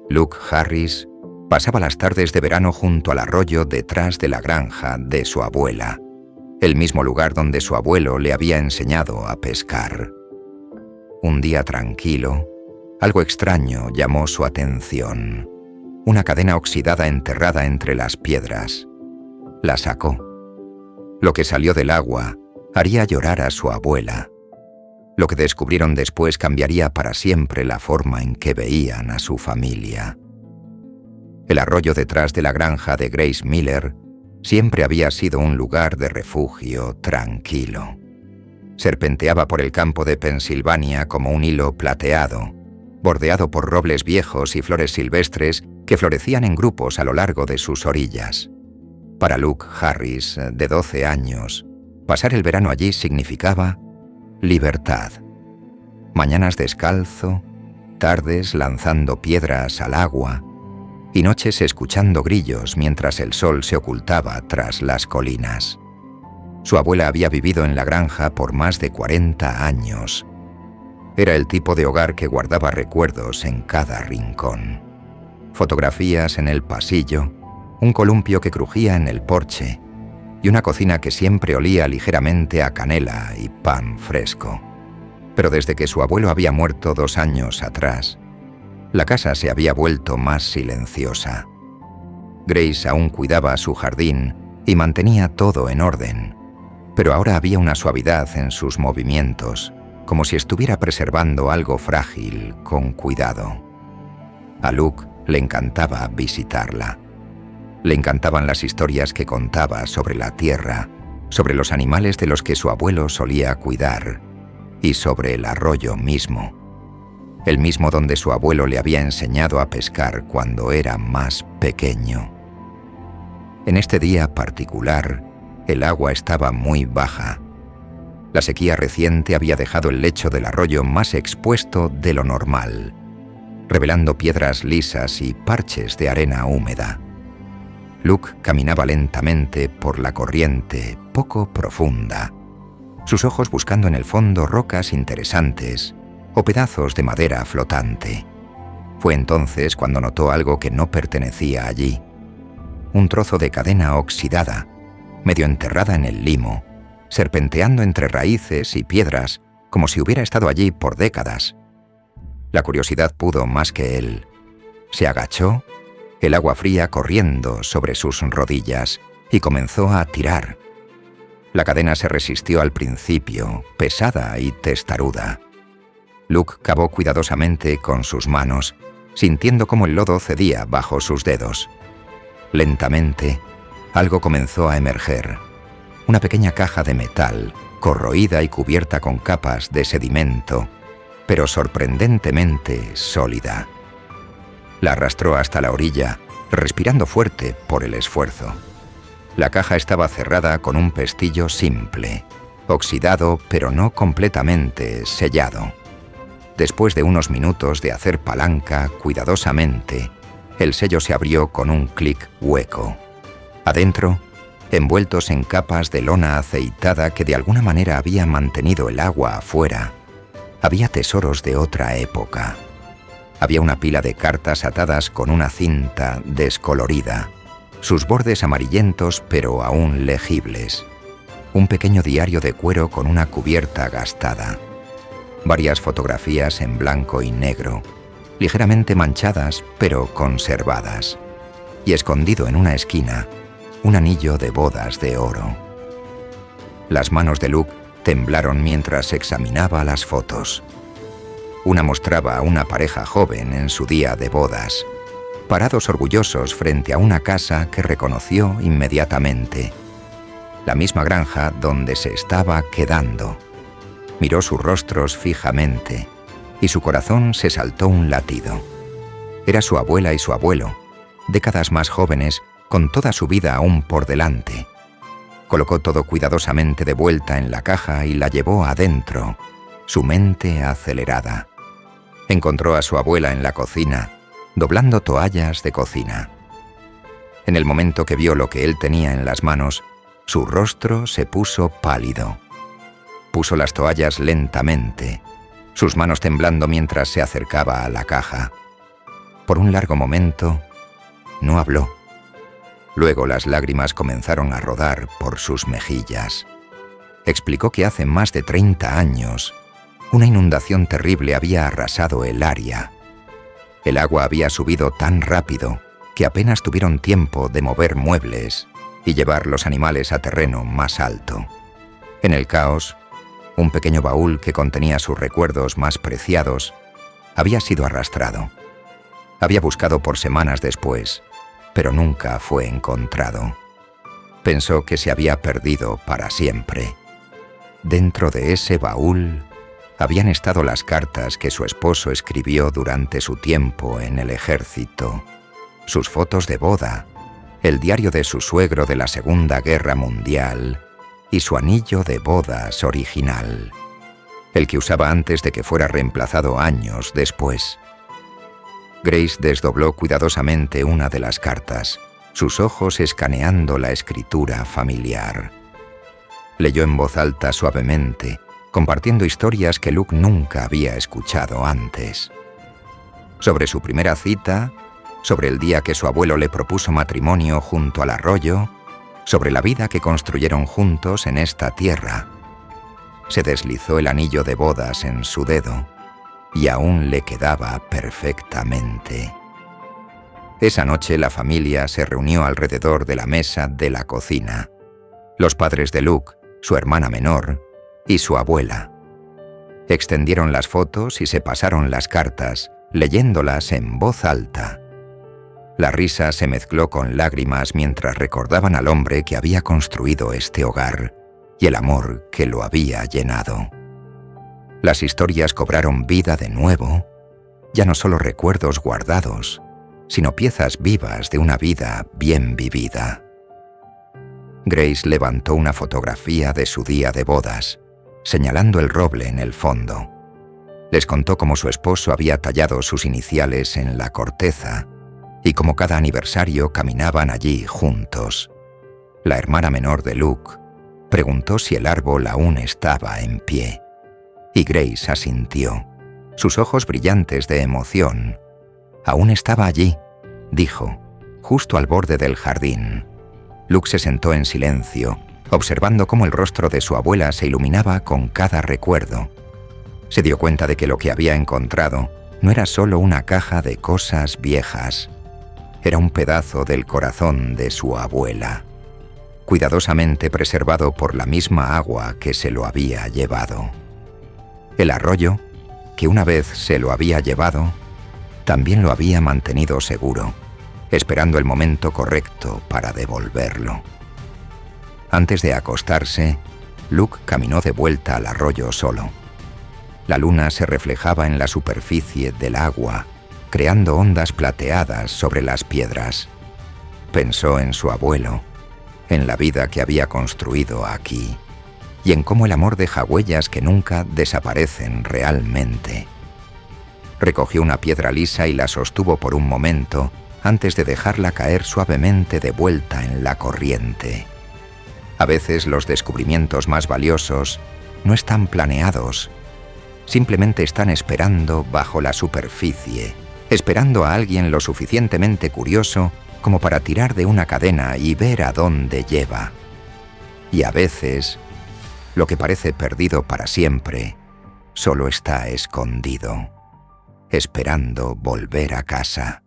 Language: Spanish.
Luke Harris pasaba las tardes de verano junto al arroyo detrás de la granja de su abuela, el mismo lugar donde su abuelo le había enseñado a pescar. Un día tranquilo, algo extraño llamó su atención. Una cadena oxidada enterrada entre las piedras. La sacó. Lo que salió del agua haría llorar a su abuela. Lo que descubrieron después cambiaría para siempre la forma en que veían a su familia. El arroyo detrás de la granja de Grace Miller siempre había sido un lugar de refugio tranquilo. Serpenteaba por el campo de Pensilvania como un hilo plateado, bordeado por robles viejos y flores silvestres que florecían en grupos a lo largo de sus orillas. Para Luke Harris, de 12 años, pasar el verano allí significaba libertad. Mañanas descalzo, tardes lanzando piedras al agua y noches escuchando grillos mientras el sol se ocultaba tras las colinas. Su abuela había vivido en la granja por más de 40 años. Era el tipo de hogar que guardaba recuerdos en cada rincón. Fotografías en el pasillo, un columpio que crujía en el porche y una cocina que siempre olía ligeramente a canela y pan fresco. Pero desde que su abuelo había muerto 2 años atrás, la casa se había vuelto más silenciosa. Grace aún cuidaba su jardín y mantenía todo en orden, pero ahora había una suavidad en sus movimientos, como si estuviera preservando algo frágil con cuidado. A Luke le encantaba visitarla. Le encantaban las historias que contaba sobre la tierra, sobre los animales de los que su abuelo solía cuidar y sobre el arroyo mismo, el mismo donde su abuelo le había enseñado a pescar cuando era más pequeño. En este día particular, el agua estaba muy baja. La sequía reciente había dejado el lecho del arroyo más expuesto de lo normal, revelando piedras lisas y parches de arena húmeda. Luke caminaba lentamente por la corriente poco profunda, sus ojos buscando en el fondo rocas interesantes o pedazos de madera flotante. Fue entonces cuando notó algo que no pertenecía allí. Un trozo de cadena oxidada, medio enterrada en el limo, serpenteando entre raíces y piedras como si hubiera estado allí por décadas. La curiosidad pudo más que él. Se agachó, el agua fría corriendo sobre sus rodillas, y comenzó a tirar. La cadena se resistió al principio, pesada y testaruda. Luke cavó cuidadosamente con sus manos, sintiendo cómo el lodo cedía bajo sus dedos. Lentamente, algo comenzó a emerger. Una pequeña caja de metal, corroída y cubierta con capas de sedimento, pero sorprendentemente sólida. La arrastró hasta la orilla, respirando fuerte por el esfuerzo. La caja estaba cerrada con un pestillo simple, oxidado pero no completamente sellado. Después de unos minutos de hacer palanca cuidadosamente, el sello se abrió con un clic hueco. Adentro, envueltos en capas de lona aceitada que de alguna manera había mantenido el agua afuera, había tesoros de otra época. Había una pila de cartas atadas con una cinta descolorida, sus bordes amarillentos pero aún legibles. Un pequeño diario de cuero con una cubierta gastada. Varias fotografías en blanco y negro, ligeramente manchadas pero conservadas. Y escondido en una esquina, un anillo de bodas de oro. Las manos de Luke temblaron mientras examinaba las fotos. Una mostraba a una pareja joven en su día de bodas, parados orgullosos frente a una casa que reconoció inmediatamente. La misma granja donde se estaba quedando. Miró sus rostros fijamente y su corazón se saltó un latido. Era su abuela y su abuelo, décadas más jóvenes, con toda su vida aún por delante. Colocó todo cuidadosamente de vuelta en la caja y la llevó adentro, su mente acelerada. Encontró a su abuela en la cocina, doblando toallas de cocina. En el momento que vio lo que él tenía en las manos, su rostro se puso pálido. Puso las toallas lentamente, sus manos temblando mientras se acercaba a la caja. Por un largo momento, no habló. Luego las lágrimas comenzaron a rodar por sus mejillas. Explicó que hace más de 30 años, una inundación terrible había arrasado el área. El agua había subido tan rápido que apenas tuvieron tiempo de mover muebles y llevar los animales a terreno más alto. En el caos, un pequeño baúl que contenía sus recuerdos más preciados había sido arrastrado. Había buscado por semanas después, pero nunca fue encontrado. Pensó que se había perdido para siempre. Dentro de ese baúl habían estado las cartas que su esposo escribió durante su tiempo en el ejército, sus fotos de boda, el diario de su suegro de la Segunda Guerra Mundial y su anillo de bodas original, el que usaba antes de que fuera reemplazado años después. Grace desdobló cuidadosamente una de las cartas, sus ojos escaneando la escritura familiar. Leyó en voz alta suavemente, compartiendo historias que Luke nunca había escuchado antes. Sobre su primera cita, sobre el día que su abuelo le propuso matrimonio junto al arroyo, sobre la vida que construyeron juntos en esta tierra. Se deslizó el anillo de bodas en su dedo, y aún le quedaba perfectamente. Esa noche la familia se reunió alrededor de la mesa de la cocina. Los padres de Luke, su hermana menor y su abuela. Extendieron las fotos y se pasaron las cartas, leyéndolas en voz alta. La risa se mezcló con lágrimas mientras recordaban al hombre que había construido este hogar y el amor que lo había llenado. Las historias cobraron vida de nuevo, ya no solo recuerdos guardados, sino piezas vivas de una vida bien vivida. Grace levantó una fotografía de su día de bodas, señalando el roble en el fondo. Les contó cómo su esposo había tallado sus iniciales en la corteza y cómo cada aniversario caminaban allí juntos. La hermana menor de Luke preguntó si el árbol aún estaba en pie, y Grace asintió, sus ojos brillantes de emoción. Aún estaba allí, dijo, justo al borde del jardín. Luke se sentó en silencio, observando cómo el rostro de su abuela se iluminaba con cada recuerdo. Se dio cuenta de que lo que había encontrado no era solo una caja de cosas viejas. Era un pedazo del corazón de su abuela, cuidadosamente preservado por la misma agua que se lo había llevado. El arroyo, que una vez se lo había llevado, también lo había mantenido seguro, esperando el momento correcto para devolverlo. Antes de acostarse, Luke caminó de vuelta al arroyo solo. La luna se reflejaba en la superficie del agua, creando ondas plateadas sobre las piedras. Pensó en su abuelo, en la vida que había construido aquí, y en cómo el amor deja huellas que nunca desaparecen realmente. Recogió una piedra lisa y la sostuvo por un momento antes de dejarla caer suavemente de vuelta en la corriente. A veces los descubrimientos más valiosos no están planeados, simplemente están esperando bajo la superficie, esperando a alguien lo suficientemente curioso como para tirar de una cadena y ver a dónde lleva. Y a veces, lo que parece perdido para siempre, solo está escondido, esperando volver a casa.